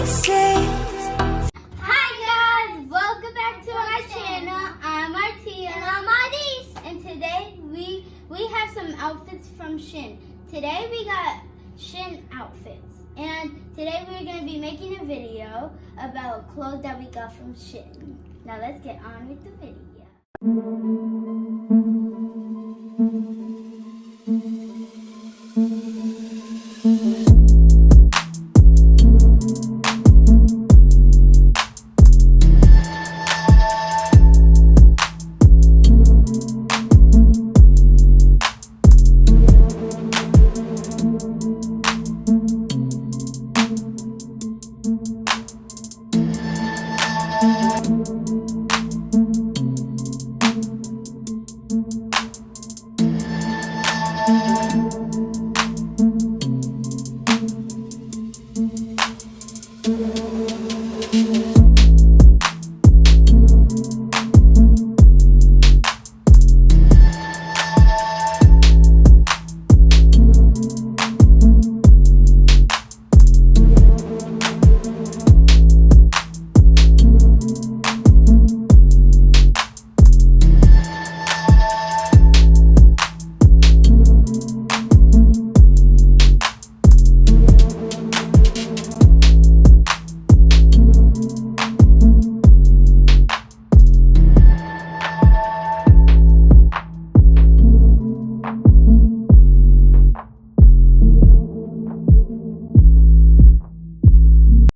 say. Hi guys, welcome back to our channel. I'm Artia and I'm Adis, and today we have some outfits from Shein. Today we got Shein outfits, and today we're going to be making a video about clothes that we got from Shein. Now let's get on with the video.